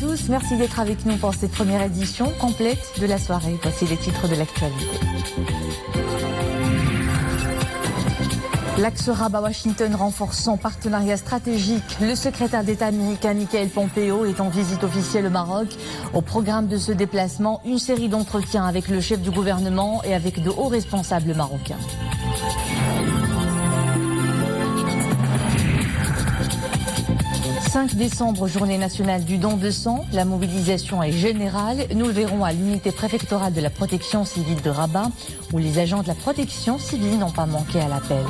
tous, merci d'être avec nous pour cette première édition complète de la soirée. Voici les titres de l'actualité. L'axe Rabat-Washington renforce son partenariat stratégique. Le secrétaire d'État américain Michael Pompeo est en visite officielle au Maroc. Au programme de ce déplacement, une série d'entretiens avec le chef du gouvernement et avec de hauts responsables marocains. « 5 décembre, journée nationale du don de sang. La mobilisation est générale. Nous le verrons à l'unité préfectorale de la protection civile de Rabat, où les agents de la protection civile n'ont pas manqué à l'appel.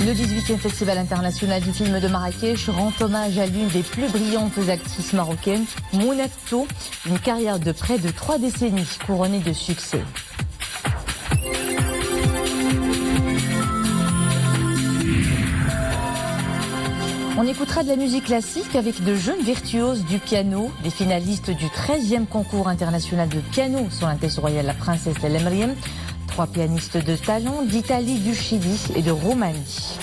Le 18e Festival international du film de Marrakech rend hommage à l'une des plus brillantes actrices marocaines, Mouna Fto, une carrière de près de 3 décennies couronnée de succès. On écoutera de la musique classique avec de jeunes virtuoses du piano. Des finalistes du 13e concours international de piano sur l'Altesse royale la princesse El Emriem. 3 pianistes de talent d'Italie, du Chili et de Roumanie.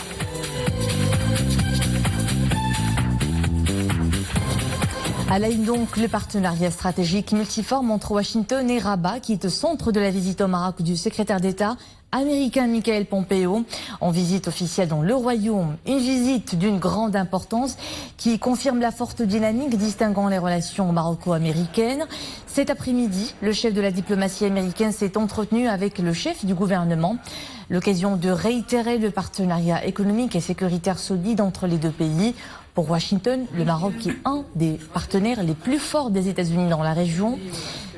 À la une donc, le partenariat stratégique multiforme entre Washington et Rabat, qui est au centre de la visite au Maroc du secrétaire d'État américain Michael Pompeo, en visite officielle dans le Royaume. Une visite d'une grande importance qui confirme la forte dynamique distinguant les relations maroco-américaines. Cet après-midi, le chef de la diplomatie américaine s'est entretenu avec le chef du gouvernement. L'occasion de réitérer le partenariat économique et sécuritaire solide entre les deux pays. Pour Washington, le Maroc est un des partenaires les plus forts des États-Unis dans la région.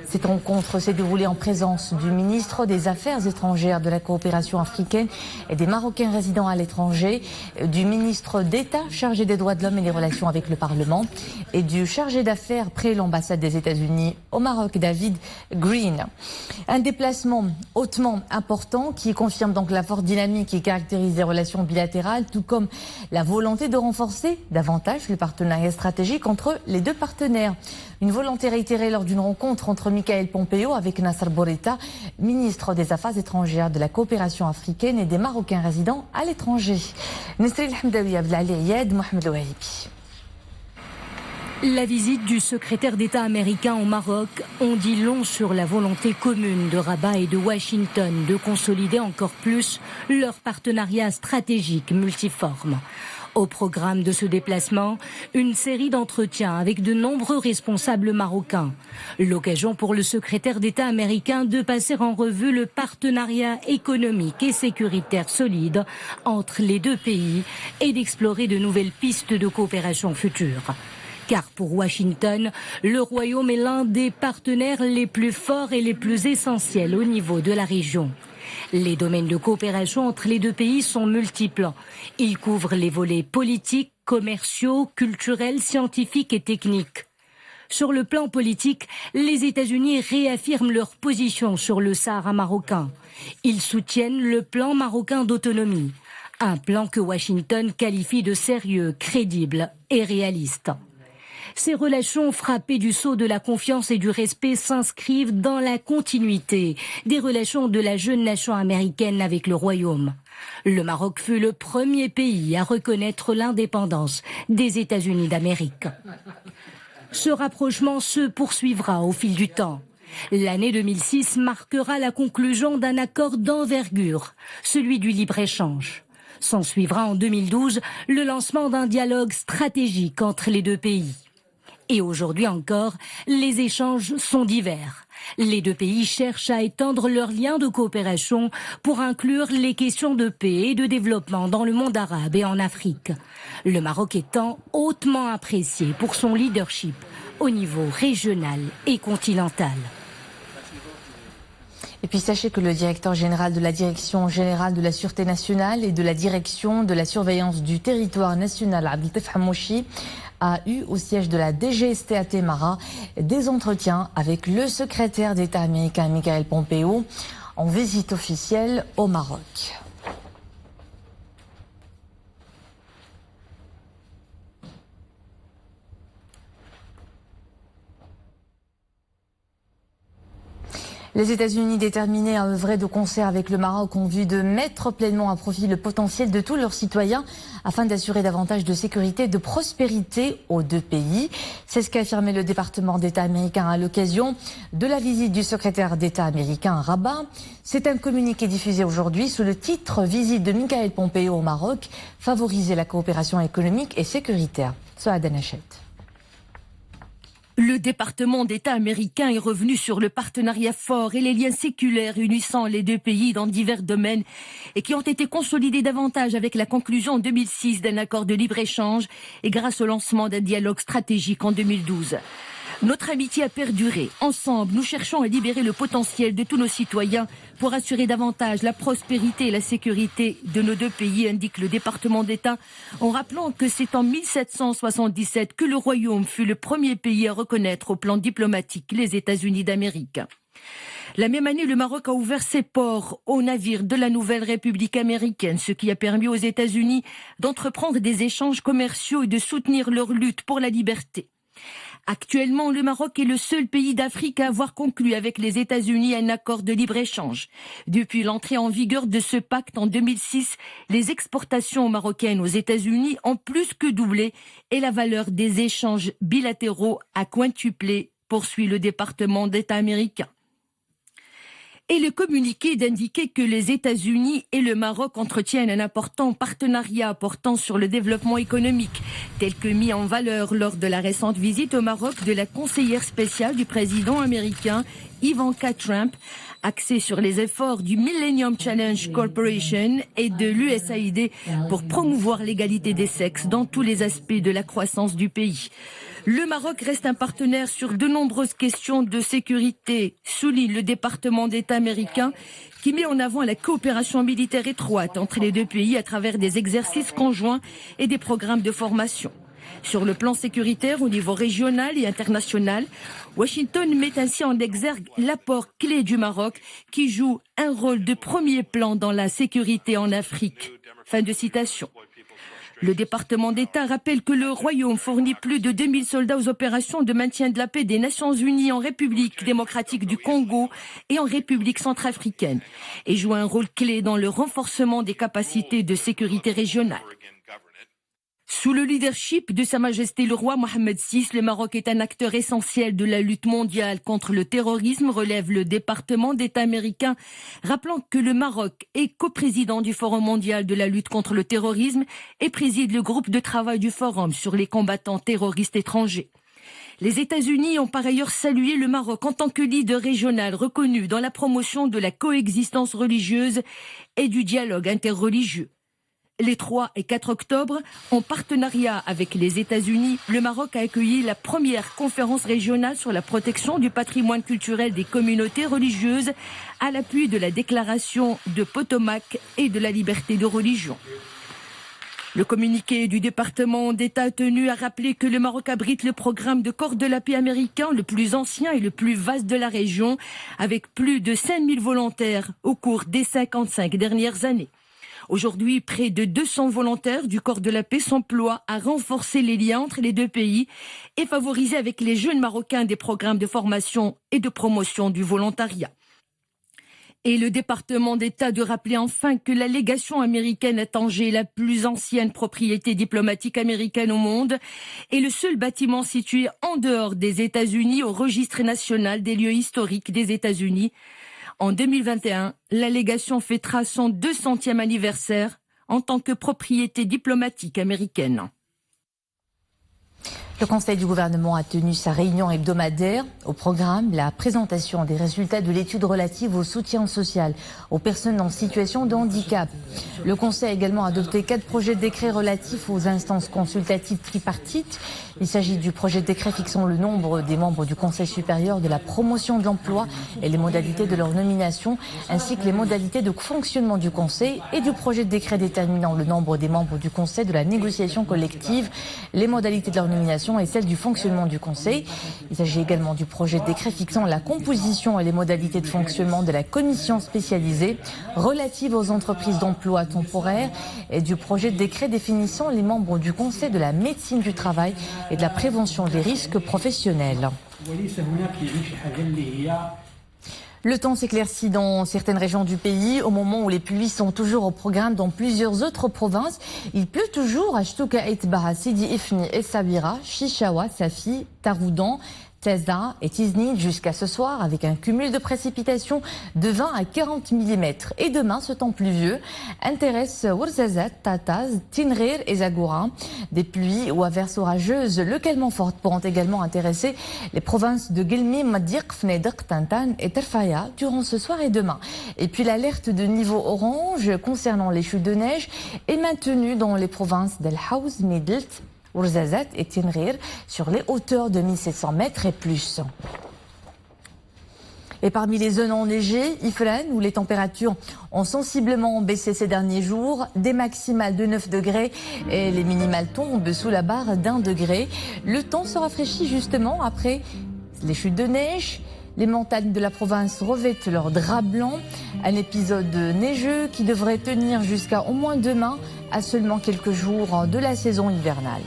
Cette rencontre s'est déroulée en présence du ministre des Affaires étrangères, de la coopération africaine et des Marocains résidant à l'étranger, du ministre d'État chargé des droits de l'homme et des relations avec le Parlement et du chargé d'affaires près l'ambassade des États-Unis au Maroc, David Green. Un déplacement hautement important qui confirme donc la forte dynamique qui caractérise les relations bilatérales, tout comme la volonté de renforcer davantage le partenariat stratégique entre les deux partenaires. Une volonté réitérée lors d'une rencontre entre Michael Pompeo avec Nasser Bourita, ministre des Affaires étrangères, de la coopération africaine et des Marocains résidant à l'étranger. Nesrine Hamdawi, Abdelali Ayed, Mohamed Ouahibi. La visite du secrétaire d'État américain au Maroc en dit long sur la volonté commune de Rabat et de Washington de consolider encore plus leur partenariat stratégique multiforme. Au programme de ce déplacement, une série d'entretiens avec de nombreux responsables marocains. L'occasion pour le secrétaire d'État américain de passer en revue le partenariat économique et sécuritaire solide entre les deux pays et d'explorer de nouvelles pistes de coopération future. Car pour Washington, le Royaume est l'un des partenaires les plus forts et les plus essentiels au niveau de la région. Les domaines de coopération entre les deux pays sont multiples. Ils couvrent les volets politiques, commerciaux, culturels, scientifiques et techniques. Sur le plan politique, les États-Unis réaffirment leur position sur le Sahara marocain. Ils soutiennent le plan marocain d'autonomie, un plan que Washington qualifie de sérieux, crédible et réaliste. Ces relations frappées du sceau de la confiance et du respect s'inscrivent dans la continuité des relations de la jeune nation américaine avec le Royaume. Le Maroc fut le premier pays à reconnaître l'indépendance des États-Unis d'Amérique. Ce rapprochement se poursuivra au fil du temps. L'année 2006 marquera la conclusion d'un accord d'envergure, celui du libre-échange. S'en suivra en 2012 le lancement d'un dialogue stratégique entre les deux pays. Et aujourd'hui encore, les échanges sont divers. Les deux pays cherchent à étendre leurs liens de coopération pour inclure les questions de paix et de développement dans le monde arabe et en Afrique. Le Maroc étant hautement apprécié pour son leadership au niveau régional et continental. Et puis sachez que le directeur général de la Direction générale de la Sûreté nationale et de la Direction de la surveillance du territoire national, Abdeltif Hamouchi, a eu au siège de la DGST à Témara des entretiens avec le secrétaire d'État américain Michael Pompeo en visite officielle au Maroc. Les États-Unis, déterminés à œuvrer de concert avec le Maroc, ont vu de mettre pleinement à profit le potentiel de tous leurs citoyens afin d'assurer davantage de sécurité et de prospérité aux deux pays. C'est ce qu'a affirmé le département d'État américain à l'occasion de la visite du secrétaire d'État américain à Rabat. C'est un communiqué diffusé aujourd'hui sous le titre « Visite de Michael Pompeo au Maroc, favoriser la coopération économique et sécuritaire ». Soad Anachet. Le département d'État américain est revenu sur le partenariat fort et les liens séculaires unissant les deux pays dans divers domaines et qui ont été consolidés davantage avec la conclusion en 2006 d'un accord de libre-échange et grâce au lancement d'un dialogue stratégique en 2012. Notre amitié a perduré. Ensemble, nous cherchons à libérer le potentiel de tous nos citoyens pour assurer davantage la prospérité et la sécurité de nos deux pays, indique le département d'État, en rappelant que c'est en 1777 que le Royaume fut le premier pays à reconnaître au plan diplomatique les États-Unis d'Amérique. La même année, le Maroc a ouvert ses ports aux navires de la nouvelle République américaine, ce qui a permis aux États-Unis d'entreprendre des échanges commerciaux et de soutenir leur lutte pour la liberté. Actuellement, le Maroc est le seul pays d'Afrique à avoir conclu avec les États-Unis un accord de libre-échange. Depuis l'entrée en vigueur de ce pacte en 2006, les exportations marocaines aux États-Unis ont plus que doublé et la valeur des échanges bilatéraux a quintuplé, poursuit le département d'État américain. Et le communiqué d'indiquer que les États-Unis et le Maroc entretiennent un important partenariat portant sur le développement économique, tel que mis en valeur lors de la récente visite au Maroc de la conseillère spéciale du président américain Ivanka Trump, axée sur les efforts du Millennium Challenge Corporation et de l'USAID pour promouvoir l'égalité des sexes dans tous les aspects de la croissance du pays. Le Maroc reste un partenaire sur de nombreuses questions de sécurité, souligne le département d'État américain, qui met en avant la coopération militaire étroite entre les deux pays à travers des exercices conjoints et des programmes de formation. Sur le plan sécuritaire, au niveau régional et international, Washington met ainsi en exergue l'apport clé du Maroc, qui joue un rôle de premier plan dans la sécurité en Afrique. Fin de citation. Le département d'État rappelle que le Royaume fournit plus de 2000 soldats aux opérations de maintien de la paix des Nations Unies en République démocratique du Congo et en République centrafricaine et joue un rôle clé dans le renforcement des capacités de sécurité régionale. Sous le leadership de Sa Majesté le roi Mohammed VI, le Maroc est un acteur essentiel de la lutte mondiale contre le terrorisme, relève le département d'État américain, rappelant que le Maroc est coprésident du Forum mondial de la lutte contre le terrorisme et préside le groupe de travail du Forum sur les combattants terroristes étrangers. Les États-Unis ont par ailleurs salué le Maroc en tant que leader régional reconnu dans la promotion de la coexistence religieuse et du dialogue interreligieux. Les 3 et 4 octobre, en partenariat avec les États-Unis, le Maroc a accueilli la première conférence régionale sur la protection du patrimoine culturel des communautés religieuses à l'appui de la déclaration de Potomac et de la liberté de religion. Le communiqué du département d'État a tenu à rappeler que le Maroc abrite le programme de corps de la paix américain le plus ancien et le plus vaste de la région, avec plus de 5000 volontaires au cours des 55 dernières années. Aujourd'hui, près de 200 volontaires du corps de la paix s'emploient à renforcer les liens entre les deux pays et favoriser avec les jeunes Marocains des programmes de formation et de promotion du volontariat. Et le département d'État de rappeler enfin que la légation américaine à Tanger, la plus ancienne propriété diplomatique américaine au monde, est le seul bâtiment situé en dehors des États-Unis au registre national des lieux historiques des États-Unis. En 2021, la légation fêtera son 200e anniversaire en tant que propriété diplomatique américaine. Le Conseil du gouvernement a tenu sa réunion hebdomadaire. Au programme, la présentation des résultats de l'étude relative au soutien social aux personnes en situation de handicap. Le Conseil a également adopté 4 projets de décret relatifs aux instances consultatives tripartites. Il s'agit du projet de décret fixant le nombre des membres du Conseil supérieur de la promotion de l'emploi et les modalités de leur nomination, ainsi que les modalités de fonctionnement du Conseil, et du projet de décret déterminant le nombre des membres du Conseil de la négociation collective, les modalités de leur nomination et celle du fonctionnement du Conseil. Il s'agit également du projet de décret fixant la composition et les modalités de fonctionnement de la commission spécialisée relative aux entreprises d'emploi temporaire et du projet de décret définissant les membres du Conseil de la médecine du travail et de la prévention des risques professionnels. Le temps s'éclaircit dans certaines régions du pays au moment où les pluies sont toujours au programme dans plusieurs autres provinces. Il pleut toujours à Ch'touka et Tbaha, Sidi Ifni et Sabira, Chichawa, Safi, Taroudan, Tezda et Tiznit jusqu'à ce soir avec un cumul de précipitations de 20 à 40 mm. Et demain, ce temps pluvieux intéresse Ouarzazate, Tataz, Tinrir et Zagora. Des pluies ou averses orageuses localement fortes pourront également intéresser les provinces de Guelmi, Madiq, Fnedq, Tantan et Terfaya durant ce soir et demain. Et puis l'alerte de niveau orange concernant les chutes de neige est maintenue dans les provinces d'El Haouz, Midelt, Ouarzazate et Tinrir sur les hauteurs de 1700 mètres et plus. Et parmi les zones enneigées, Ifrane, où les températures ont sensiblement baissé ces derniers jours, des maximales de 9 degrés et les minimales tombent sous la barre d'1 degré. Le temps se rafraîchit justement après les chutes de neige. Les montagnes de la province revêtent leur drap blanc. Un épisode neigeux qui devrait tenir jusqu'à au moins demain, à seulement quelques jours de la saison hivernale.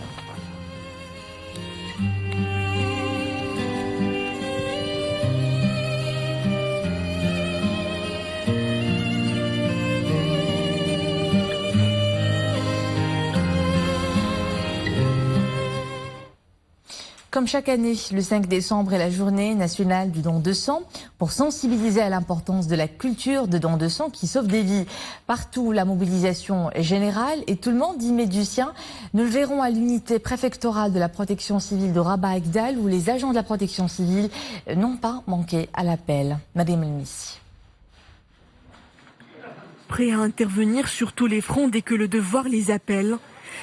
Comme chaque année, le 5 décembre est la journée nationale du don de sang pour sensibiliser à l'importance de la culture de don de sang qui sauve des vies. Partout, la mobilisation est générale et tout le monde y met du sien. Nous le verrons à l'unité préfectorale de la protection civile de Rabat-Agdal où les agents de la protection civile n'ont pas manqué à l'appel. Madame Elmissi. Prêts à intervenir sur tous les fronts dès que le devoir les appelle,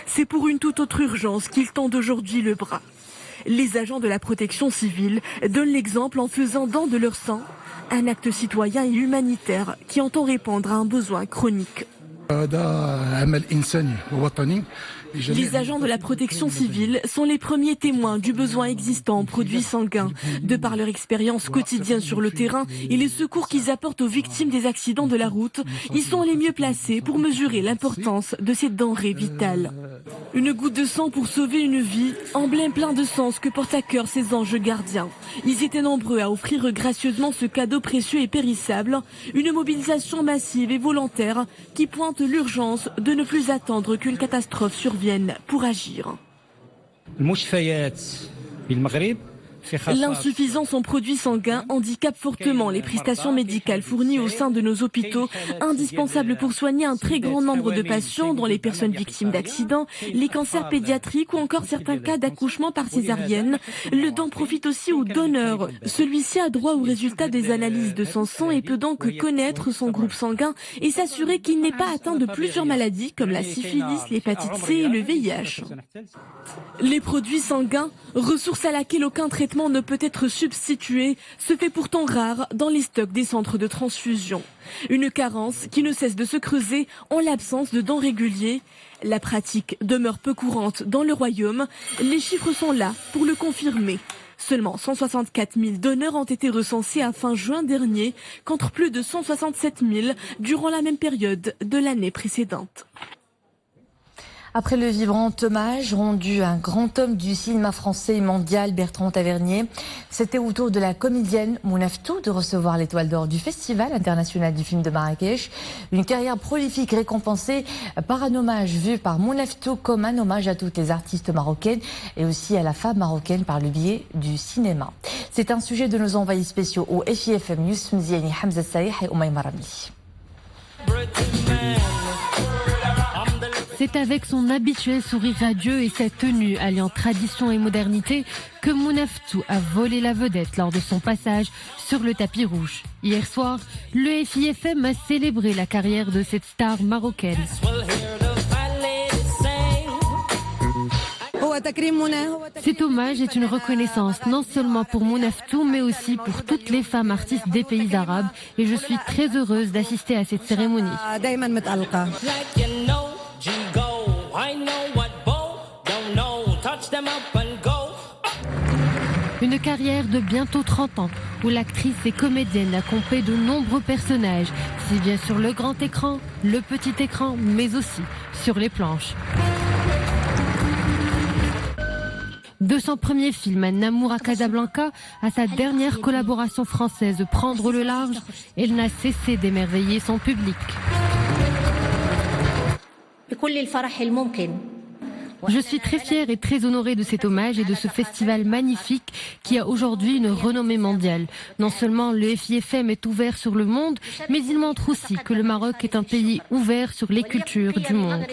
c'est pour une toute autre urgence qu'ils tendent aujourd'hui le bras. Les agents de la protection civile donnent l'exemple en faisant don de leur sang, un acte citoyen et humanitaire qui entend répondre à un besoin chronique. Les agents de la protection civile sont les premiers témoins du besoin existant en produits sanguins. De par leur expérience quotidienne sur le terrain et les secours qu'ils apportent aux victimes des accidents de la route, ils sont les mieux placés pour mesurer l'importance de ces denrées vitales. Une goutte de sang pour sauver une vie, emblème plein de sens que portent à cœur ces anges gardiens. Ils étaient nombreux à offrir gracieusement ce cadeau précieux et périssable, une mobilisation massive et volontaire qui pointe l'urgence de ne plus attendre qu'une catastrophe survienne pour agir. L'insuffisance en produits sanguins handicape fortement les prestations médicales fournies au sein de nos hôpitaux, indispensables pour soigner un très grand nombre de patients, dont les personnes victimes d'accidents, les cancers pédiatriques ou encore certains cas d'accouchement par césarienne. Le don profite aussi au donneur. Celui-ci a droit aux résultats des analyses de son sang et peut donc connaître son groupe sanguin et s'assurer qu'il n'est pas atteint de plusieurs maladies comme la syphilis, l'hépatite C et le VIH. Les produits sanguins, ressource à laquelle aucun traitement ne peut être substitué, se fait pourtant rare dans les stocks des centres de transfusion. Une carence qui ne cesse de se creuser en l'absence de dons réguliers. La pratique demeure peu courante dans le royaume. Les chiffres sont là pour le confirmer. Seulement 164 000 donneurs ont été recensés à fin juin dernier, contre plus de 167 000 durant la même période de l'année précédente. Après le vibrant hommage rendu à un grand homme du cinéma français et mondial, Bertrand Tavernier, c'était au tour de la comédienne Mounaftou de recevoir l'étoile d'or du Festival international du film de Marrakech. Une carrière prolifique récompensée par un hommage vu par Mounaftou comme un hommage à toutes les artistes marocaines et aussi à la femme marocaine par le biais du cinéma. C'est un sujet de nos envoyés spéciaux au FIFM, Youssef Mziani, Hamza Saïh et Oumaïma Rami. C'est avec son habituel sourire radieux et sa tenue alliant tradition et modernité que Mounaftou a volé la vedette lors de son passage sur le tapis rouge. Hier soir, le FIFM a célébré la carrière de cette star marocaine. Cet hommage est une reconnaissance non seulement pour Mounaftou mais aussi pour toutes les femmes artistes des pays arabes et je suis très heureuse d'assister à cette cérémonie. Une carrière de bientôt 30 ans où l'actrice et comédienne a compté de nombreux personnages, si bien sur le grand écran, le petit écran, mais aussi sur les planches. De son premier film, Namour à Casablanca, à sa dernière collaboration française, Prendre le large, elle n'a cessé d'émerveiller son public. Je suis très fière et très honorée de cet hommage et de ce festival magnifique qui a aujourd'hui une renommée mondiale. Non seulement le FIFM est ouvert sur le monde, mais il montre aussi que le Maroc est un pays ouvert sur les cultures du monde.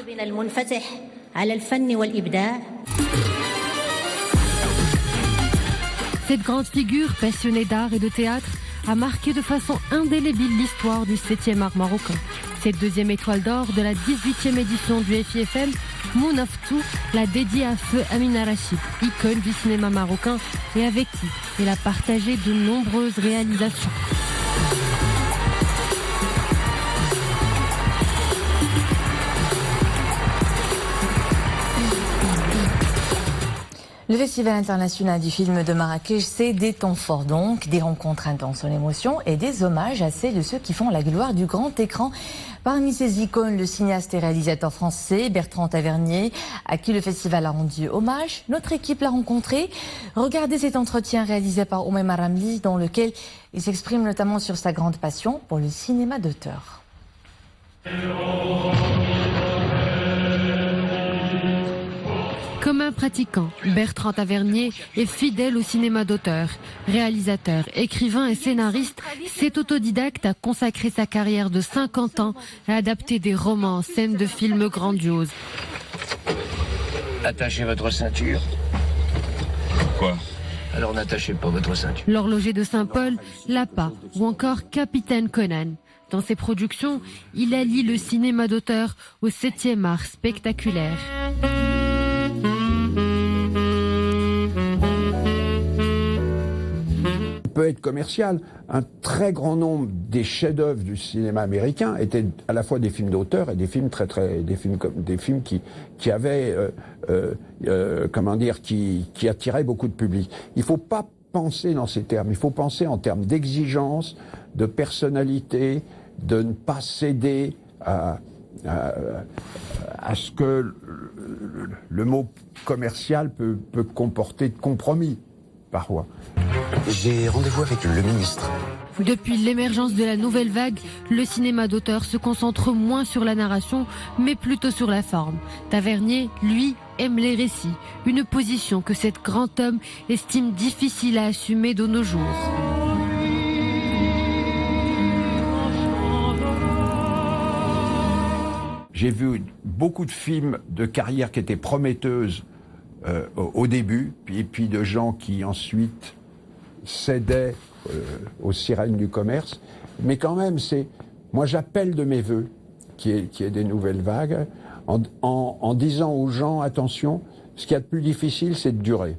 Cette grande figure, passionnée d'art et de théâtre, a marqué de façon indélébile l'histoire du 7e art marocain. Cette deuxième étoile d'or de la 18e édition du FIFM, Mounaftou l'a dédiée à feu Amina Rachid, icône du cinéma marocain et avec qui il a partagé de nombreuses réalisations. Le Festival international du film de Marrakech, c'est des temps forts donc, des rencontres intenses en émotion et des hommages à celles de ceux qui font la gloire du grand écran. Parmi ces icônes, le cinéaste et réalisateur français Bertrand Tavernier, à qui le festival a rendu hommage. Notre équipe l'a rencontré. Regardez cet entretien réalisé par Oumaima Ramli, dans lequel il s'exprime notamment sur sa grande passion pour le cinéma d'auteur. Comme un pratiquant, Bertrand Tavernier est fidèle au cinéma d'auteur. Réalisateur, écrivain et scénariste, cet autodidacte a consacré sa carrière de 50 ans à adapter des romans, scènes de films grandioses. Attachez votre ceinture. Quoi ? Alors n'attachez pas votre ceinture. L'horloger de Saint-Paul, L'Appât ou encore Capitaine Conan. Dans ses productions, il allie le cinéma d'auteur au 7e art spectaculaire. Peut être commercial. Un très grand nombre des chefs-d'œuvre du cinéma américain étaient à la fois des films d'auteur et des films des films qui avaient qui attiraient beaucoup de public. Il faut pas penser dans ces termes. Il faut penser en termes d'exigence, de personnalité, de ne pas céder à ce que le mot commercial peut comporter de compromis parfois. J'ai rendez-vous avec le ministre. Depuis l'émergence de la nouvelle vague, le cinéma d'auteur se concentre moins sur la narration, mais plutôt sur la forme. Tavernier, lui, aime les récits, une position que cet grand homme estime difficile à assumer de nos jours. J'ai vu beaucoup de films de carrière qui étaient prometteuses au début, puis de gens qui ensuite cédaient aux sirènes du commerce. Mais quand même, moi j'appelle de mes voeux qu'il y ait des nouvelles vagues, en disant aux gens, attention, ce qu'il y a de plus difficile, c'est de durer.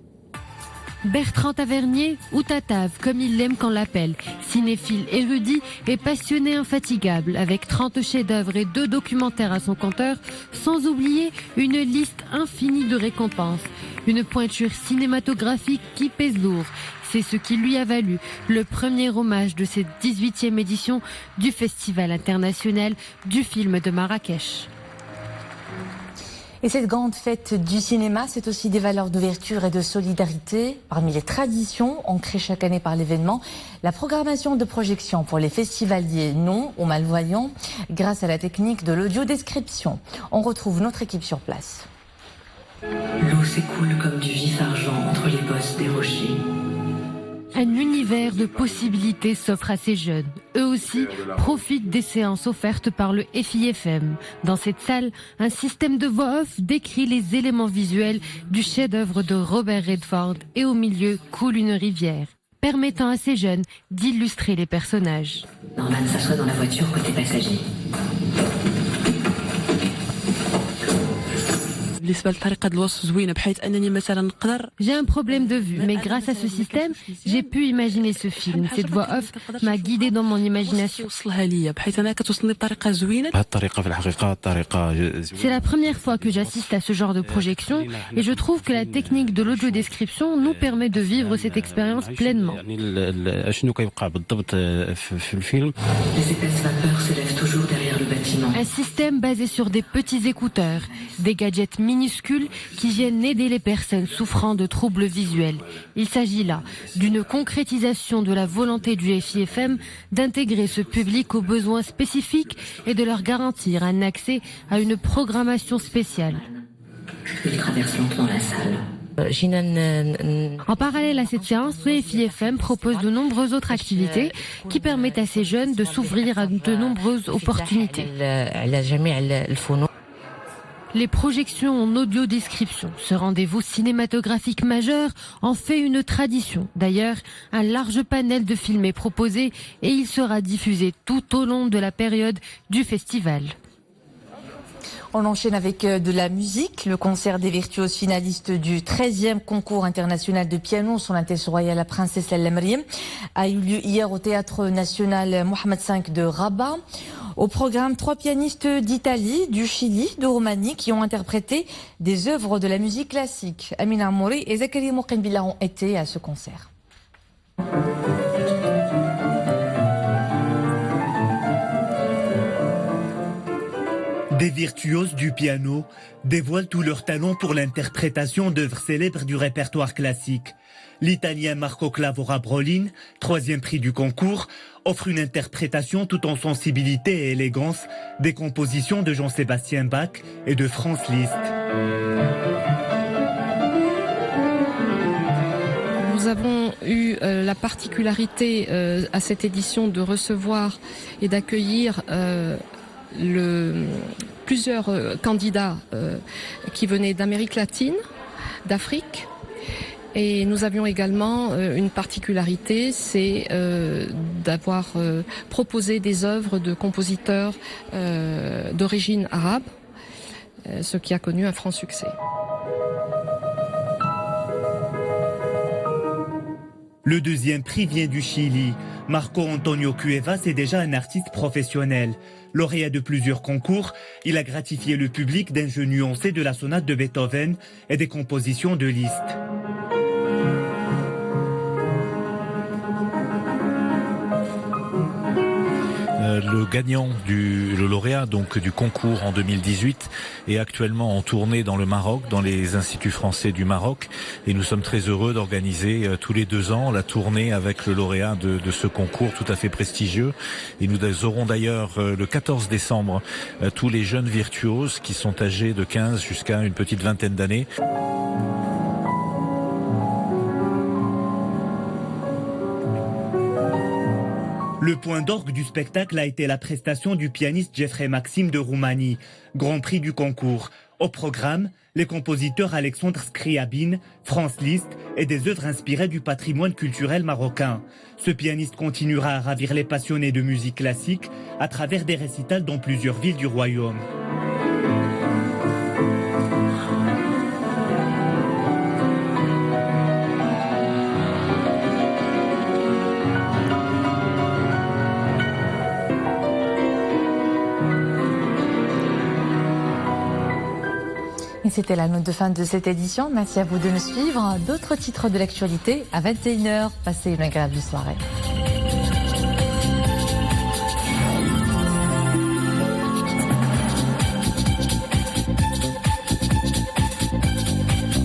Bertrand Tavernier, ou Tatave, comme il l'aime qu'on l'appelle, cinéphile érudit et passionné infatigable, avec 30 chefs-d'œuvre et 2 documentaires à son compteur, sans oublier une liste infinie de récompenses. Une pointure cinématographique qui pèse lourd. C'est ce qui lui a valu le premier hommage de cette 18e édition du Festival international du film de Marrakech. Et cette grande fête du cinéma, c'est aussi des valeurs d'ouverture et de solidarité. Parmi les traditions ancrées chaque année par l'événement, la programmation de projection pour les festivaliers non ou malvoyants grâce à la technique de l'audio-description. On retrouve notre équipe sur place. L'eau s'écoule comme du vif argent entre les bosses des rochers. Un univers de possibilités s'offre à ces jeunes. Eux aussi profitent des séances offertes par le FIFM. Dans cette salle, un système de voix off décrit les éléments visuels du chef-d'œuvre de Robert Redford et au milieu coule une rivière, permettant à ces jeunes d'illustrer les personnages. Norman s'assoit dans la voiture côté passager. J'ai un problème de vue, mais grâce à ce système, j'ai pu imaginer ce film. Cette voix off m'a guidée dans mon imagination. C'est la première fois que j'assiste à ce genre de projection et je trouve que la technique de l'audio-description nous permet de vivre cette expérience pleinement. Les épaisses vapeurs s'élèvent toujours derrière le bâtiment. Un système basé sur des petits écouteurs, des gadgets mini minuscules qui viennent aider les personnes souffrant de troubles visuels. Il s'agit là d'une concrétisation de la volonté du FIFM d'intégrer ce public aux besoins spécifiques et de leur garantir un accès à une programmation spéciale. Il traverse lentement la salle. En parallèle à cette séance, le FIFM propose de nombreuses autres activités qui permettent à ces jeunes de s'ouvrir à de nombreuses opportunités. Les projections en audio-description, ce rendez-vous cinématographique majeur, en fait une tradition. D'ailleurs, un large panel de films est proposé et il sera diffusé tout au long de la période du festival. On enchaîne avec de la musique. Le concert des virtuoses finalistes du 13e concours international de piano sur l'Altesse royale la princesse El Meriem a eu lieu hier au Théâtre national Mohamed V de Rabat. Au programme, 3 pianistes d'Italie, du Chili, de Roumanie qui ont interprété des œuvres de la musique classique. Amina Amouri et Zakaria Mouqenbila ont été à ce concert. Des virtuoses du piano dévoilent tout leur talent pour l'interprétation d'œuvres célèbres du répertoire classique. L'Italien Marco Clavora-Brolin, 3e prix du concours, offre une interprétation tout en sensibilité et élégance des compositions de Jean-Sébastien Bach et de Franz Liszt. Nous avons eu la particularité à cette édition de recevoir et d'accueillir plusieurs candidats qui venaient d'Amérique latine, d'Afrique. Et nous avions également une particularité, c'est d'avoir proposé des œuvres de compositeurs d'origine arabe, ce qui a connu un franc succès. Le 2e prix vient du Chili. Marco Antonio Cuevas est déjà un artiste professionnel. Lauréat de plusieurs concours, il a gratifié le public d'un jeu nuancé de la sonate de Beethoven et des compositions de Liszt. Le gagnant, le lauréat donc du concours en 2018 est actuellement en tournée dans le Maroc, dans les instituts français du Maroc, et nous sommes très heureux d'organiser tous les 2 ans la tournée avec le lauréat de ce concours tout à fait prestigieux. Et nous aurons d'ailleurs le 14 décembre tous les jeunes virtuoses qui sont âgés de 15 jusqu'à une petite vingtaine d'années. Le point d'orgue du spectacle a été la prestation du pianiste Jeffrey Maxim de Roumanie, grand prix du concours. Au programme, les compositeurs Alexandre Scriabine, Franz Liszt et des œuvres inspirées du patrimoine culturel marocain. Ce pianiste continuera à ravir les passionnés de musique classique à travers des récitals dans plusieurs villes du royaume. Et c'était la note de fin de cette édition. Merci à vous de nous suivre. D'autres titres de l'actualité à 21h. Passez une agréable soirée.